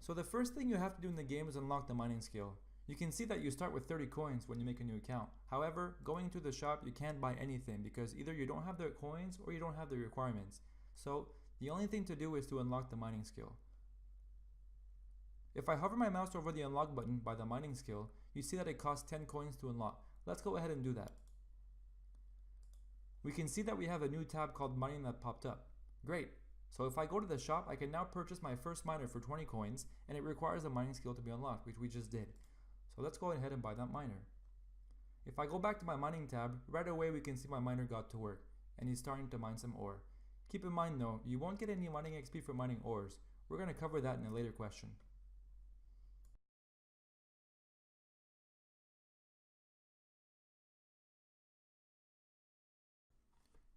So the first thing you have to do in the game is unlock the mining skill. You can see that you start with 30 coins when you make a new account. However, going to the shop you can't buy anything because either you don't have the coins or you don't have the requirements. So the only thing to do is to unlock the mining skill. If I hover my mouse over the unlock button by the mining skill, you see that it costs 10 coins to unlock. Let's go ahead and do that. We can see that we have a new tab called mining that popped up. Great. So if I go to the shop, I can now purchase my first miner for 20 coins, and it requires a mining skill to be unlocked, which we just did. So let's go ahead and buy that miner. If I go back to my mining tab, right away we can see my miner got to work, and he's starting to mine some ore. Keep in mind though, you won't get any mining XP for mining ores. We're going to cover that in a later question.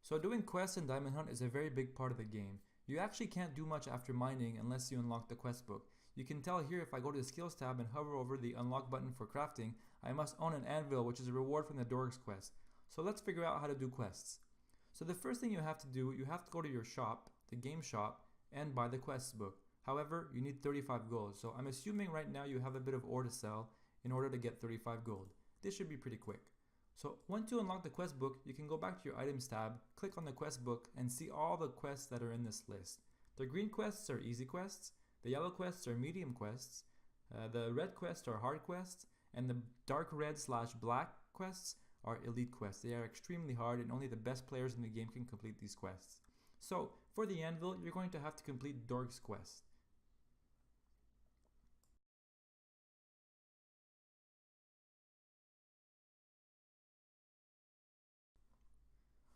So doing quests in Diamond Hunt is a very big part of the game. You actually can't do much after mining unless you unlock the quest book. You can tell here if I go to the skills tab and hover over the unlock button for crafting, I must own an anvil, which is a reward from the Dorks quest. So let's figure out how to do quests. So the first thing you have to do, you have to go to your shop, the game shop, and buy the quests book. However, you need 35 gold. So I'm assuming right now you have a bit of ore to sell in order to get 35 gold. This should be pretty quick. So once you unlock the quest book, you can go back to your items tab, click on the quest book, and see all the quests that are in this list. The green quests are easy quests, the yellow quests are medium quests, the red quests are hard quests, and the dark red/black quests are elite quests. They are extremely hard and only the best players in the game can complete these quests. So for the anvil, you're going to have to complete Dork's quest.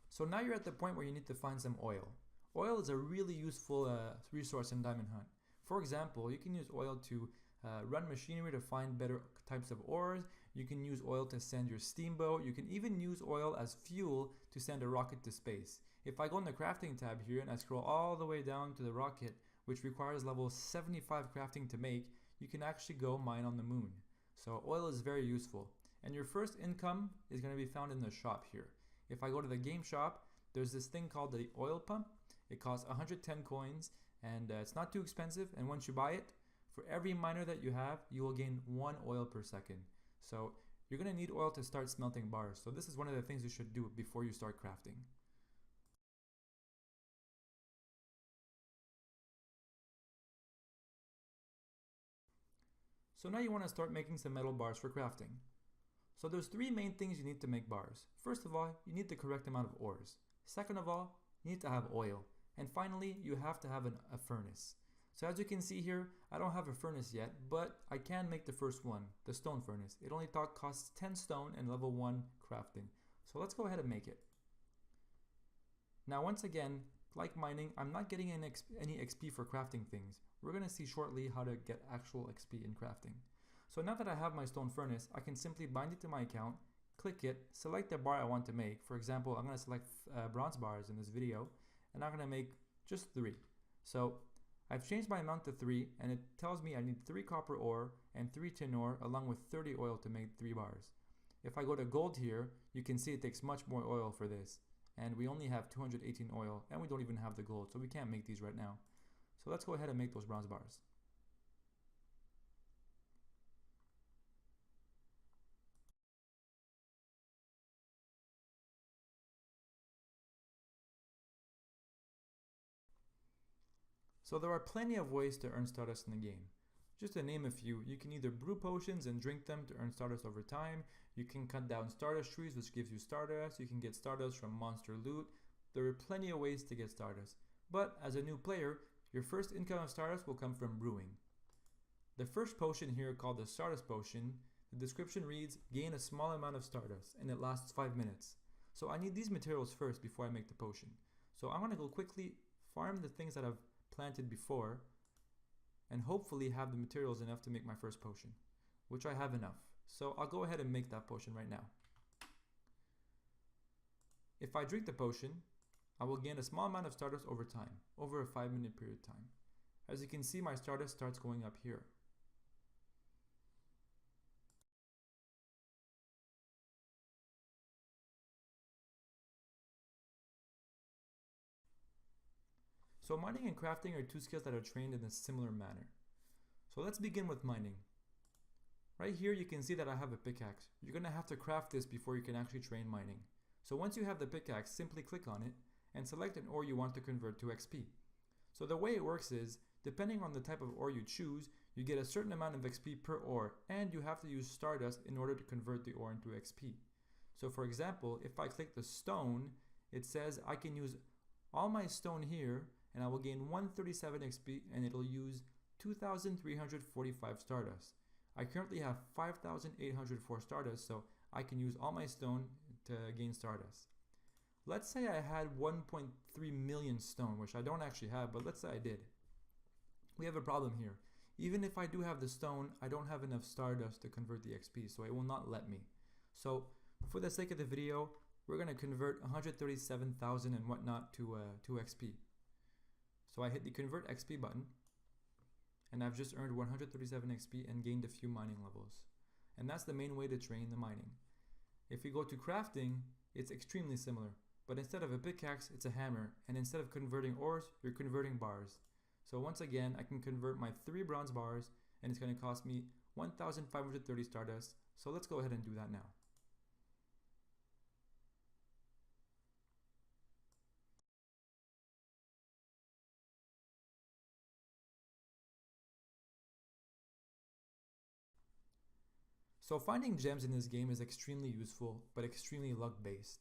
So now you're at the point where you need to find some oil. Oil is a really useful resource in Diamond Hunt. For example, you can use oil to run machinery to find better types of ores. You can use oil to send your steamboat. You can even use oil as fuel to send a rocket to space. If I go in the crafting tab here and I scroll all the way down to the rocket, which requires level 75 crafting to make, you can actually go mine on the moon. So oil is very useful. And your first income is going to be found in the shop here. If I go to the game shop, there's this thing called the oil pump. It costs 110 coins and it's not too expensive, and once you buy it, for every miner that you have, you will gain 1 oil per second. So you're going to need oil to start smelting bars. So this is one of the things you should do before you start crafting. So now you want to start making some metal bars for crafting. So there's 3 main things you need to make bars. First of all, you need the correct amount of ores. Second of all, you need to have oil. And finally, you have to have a furnace. So as you can see here, I don't have a furnace yet, but I can make the first one, the stone furnace. It only costs 10 stone and level 1 crafting. So let's go ahead and make it. Now once again, like mining, I'm not getting any XP for crafting things. We're going to see shortly how to get actual XP in crafting. So now that I have my stone furnace, I can simply bind it to my account, click it, select the bar I want to make. For example, I'm going to select bronze bars in this video, and I'm going to make just 3. So I've changed my amount to 3, and it tells me I need 3 copper ore and 3 tin ore along with 30 oil to make 3 bars. If I go to gold here, you can see it takes much more oil for this. And we only have 218 oil, and we don't even have the gold, so we can't make these right now. So let's go ahead and make those bronze bars. So there are plenty of ways to earn Stardust in the game. Just to name a few, you can either brew potions and drink them to earn Stardust over time, you can cut down Stardust trees which gives you Stardust, you can get Stardust from monster loot. There are plenty of ways to get Stardust. But as a new player, your first income of Stardust will come from brewing. The first potion here, called the Stardust Potion, the description reads, gain a small amount of Stardust, and it lasts 5 minutes. So I need these materials first before I make the potion. So I'm going to go quickly farm the things that I've planted before and hopefully have the materials enough to make my first potion, which I have enough. So I'll go ahead and make that potion right now. If I drink the potion, I will gain a small amount of Stardust over time, over a 5-minute period of time. As you can see, my Stardust starts going up here. So mining and crafting are 2 skills that are trained in a similar manner. So let's begin with mining. Right here you can see that I have a pickaxe. You're going to have to craft this before you can actually train mining. So once you have the pickaxe, simply click on it and select an ore you want to convert to XP. So the way it works is, depending on the type of ore you choose, you get a certain amount of XP per ore, and you have to use Stardust in order to convert the ore into XP. So for example, if I click the stone, it says I can use all my stone here and I will gain 137 XP and it'll use 2,345 Stardust. I currently have 5,804 Stardust, so I can use all my stone to gain Stardust. Let's say I had 1.3 million stone, which I don't actually have, but let's say I did. We have a problem here. Even if I do have the stone, I don't have enough Stardust to convert the XP, so it will not let me. So for the sake of the video, we're going to convert 137,000 and whatnot to XP. So I hit the convert XP button, and I've just earned 137 XP and gained a few mining levels. And that's the main way to train the mining. If we go to crafting, it's extremely similar. But instead of a pickaxe, it's a hammer. And instead of converting ores, you're converting bars. So once again, I can convert my 3 bronze bars, and it's going to cost me 1,530 Stardust. So let's go ahead and do that now. So finding gems in this game is extremely useful, but extremely luck based.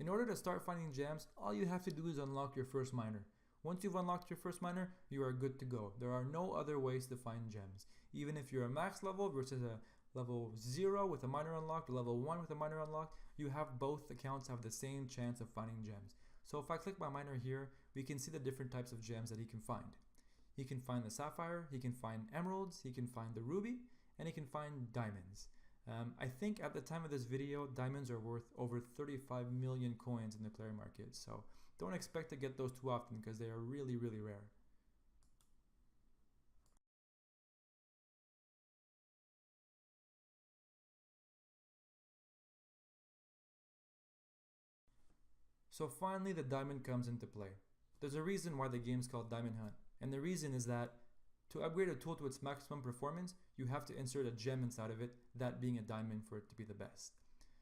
In order to start finding gems, all you have to do is unlock your first miner. Once you've unlocked your first miner, you are good to go. There are no other ways to find gems. Even if you're a max level versus a level 0 with a miner unlocked, or level 1 with a miner unlocked, you have both accounts have the same chance of finding gems. So if I click my miner here, we can see the different types of gems that he can find. He can find the sapphire, he can find emeralds, he can find the ruby, and he can find diamonds. I think at the time of this video, diamonds are worth over 35 million coins in the player market, so don't expect to get those too often because they are really, really rare. So finally the diamond comes into play. There's a reason why the game is called Diamond Hunt, and the reason is that to upgrade a tool to its maximum performance, you have to insert a gem inside of it, that being a diamond for it to be the best.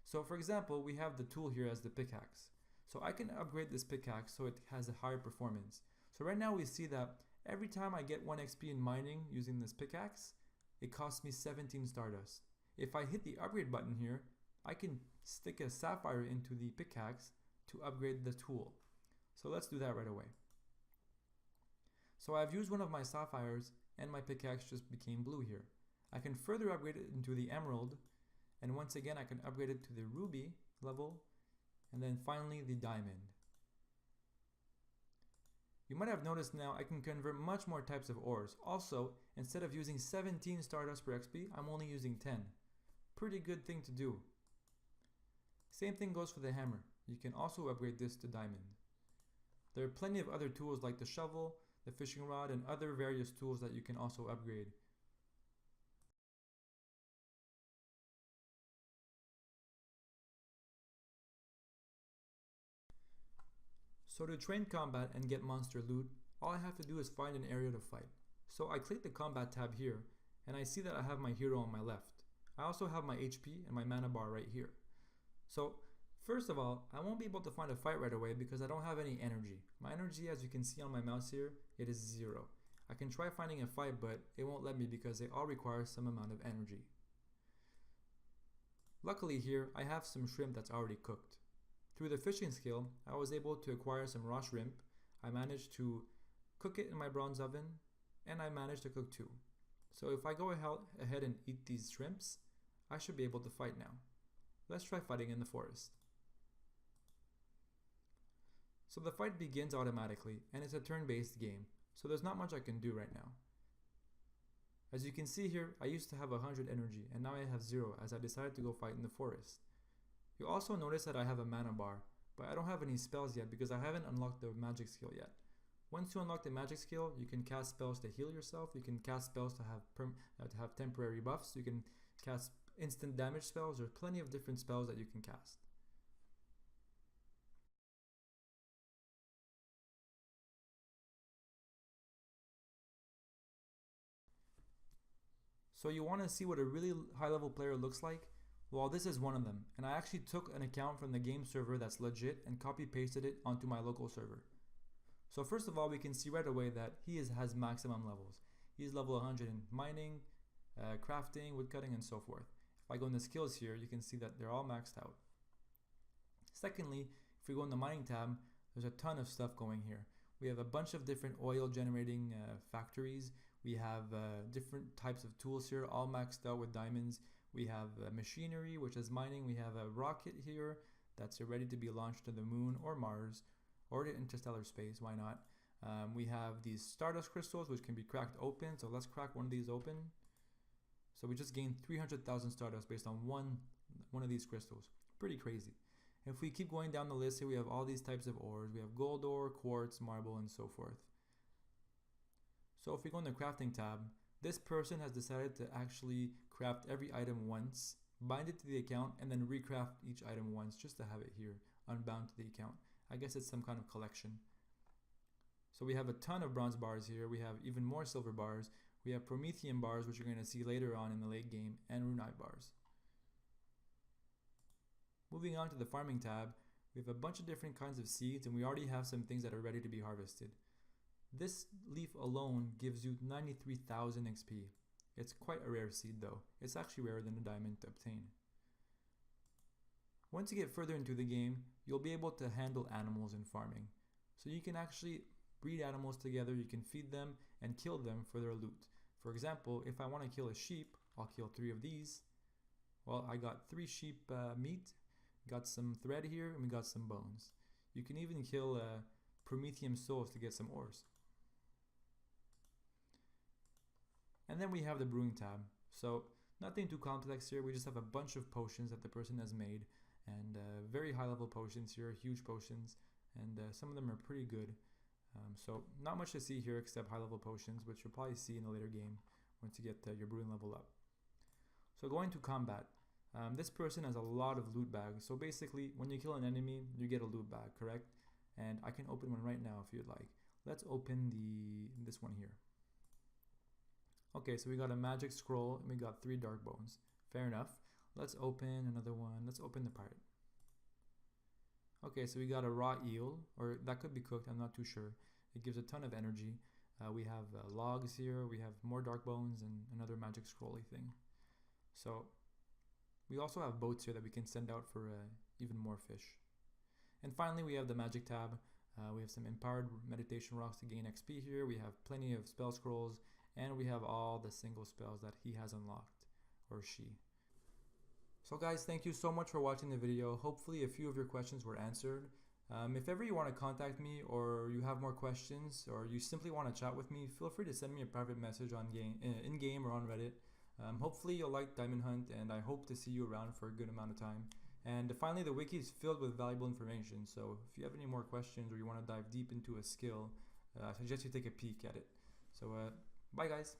So for example, we have the tool here as the pickaxe. So I can upgrade this pickaxe so it has a higher performance. So right now we see that every time I get 1 XP in mining using this pickaxe, it costs me 17 Stardust. If I hit the upgrade button here, I can stick a sapphire into the pickaxe to upgrade the tool. So let's do that right away. So I've used one of my sapphires and my pickaxe just became blue here. I can further upgrade it into the emerald, and once again I can upgrade it to the ruby level, and then finally the diamond. You might have noticed now I can convert much more types of ores. Also, instead of using 17 Stardust per XP, I'm only using 10. Pretty good thing to do. Same thing goes for the hammer. You can also upgrade this to diamond. There are plenty of other tools like the shovel, the fishing rod, and other various tools that you can also upgrade. So to train combat and get monster loot, all I have to do is find an area to fight. So I click the combat tab here, and I see that I have my hero on my left. I also have my HP and my mana bar right here. So first of all, I won't be able to find a fight right away because I don't have any energy. My energy, as you can see on my mouse here, it is 0. I can try finding a fight, but it won't let me because they all require some amount of energy. Luckily here, I have some shrimp that's already cooked. Through the fishing skill, I was able to acquire some raw shrimp. I managed to cook it in my bronze oven, and I managed to cook 2. So if I go ahead and eat these shrimps, I should be able to fight now. Let's try fighting in the forest. So the fight begins automatically, and it's a turn-based game, so there's not much I can do right now. As you can see here, I used to have 100 energy, and now I have 0 as I decided to go fight in the forest. You'll also notice that I have a mana bar, but I don't have any spells yet because I haven't unlocked the magic skill yet. Once you unlock the magic skill, you can cast spells to heal yourself, you can cast spells to have temporary buffs, you can cast instant damage spells. There's plenty of different spells that you can cast. So you want to see what a really high level player looks like? Well, this is one of them, and I actually took an account from the game server that's legit and copy pasted it onto my local server. So first of all, we can see right away that has maximum levels. He's level 100 in mining, crafting, woodcutting, and so forth. If I go in the skills here, you can see that they're all maxed out. Secondly, if we go in the mining tab, there's a ton of stuff going here. We have a bunch of different oil generating factories. We have different types of tools here, all maxed out with diamonds. We have machinery, which is mining. We have a rocket here that's ready to be launched to the moon or Mars or to interstellar space. Why not? We have these stardust crystals, which can be cracked open. So let's crack one of these open. So we just gained 300,000 stardust based on one of these crystals. Pretty crazy. If we keep going down the list here, we have all these types of ores. We have gold ore, quartz, marble, and so forth. So if we go in the crafting tab, this person has decided to actually craft every item once, bind it to the account, and then recraft each item once just to have it here, unbound to the account. I guess it's some kind of collection. So we have a ton of bronze bars here. We have even more silver bars. We have promethium bars, which you're going to see later on in the late game, and runite bars. Moving on to the farming tab, we have a bunch of different kinds of seeds, and we already have some things that are ready to be harvested. This leaf alone gives you 93,000 XP. It's quite a rare seed though. It's actually rarer than a diamond to obtain. Once you get further into the game, you'll be able to handle animals in farming. So you can actually breed animals together, you can feed them and kill them for their loot. For example, if I want to kill a sheep, I'll kill 3 of these. Well, I got 3 sheep meat, got some thread here, and we got some bones. You can even kill promethium souls to get some ores. And then we have the brewing tab. So nothing too complex here. We just have a bunch of potions that the person has made, and very high level potions here, huge potions, and some of them are pretty good. So not much to see here except high level potions, which you'll probably see in a later game once you get your brewing level up. So going to combat. This person has a lot of loot bags. So basically, when you kill an enemy, you get a loot bag, correct? And I can open one right now if you'd like. Let's open this one here. Okay, so we got a magic scroll and we got 3 dark bones. Fair enough. Let's open another one. Let's open the pirate. Okay, so we got a raw eel, or that could be cooked, I'm not too sure. It gives a ton of energy. We have logs here, we have more dark bones and another magic scrolly thing. So we also have boats here that we can send out for even more fish. And finally we have the magic tab. We have some empowered meditation rocks to gain XP here. We have plenty of spell scrolls, and we have all the single spells that he has unlocked, or she. So guys, thank you so much for watching the video. Hopefully a few of your questions were answered. If ever you want to contact me, or you have more questions, or you simply want to chat with me, feel free to send me a private message on in-game or on Reddit. Hopefully you'll like Diamond Hunt, and I hope to see you around for a good amount of time. And finally, the wiki is filled with valuable information, so if you have any more questions or you want to dive deep into a skill, I suggest you take a peek at it. So bye guys.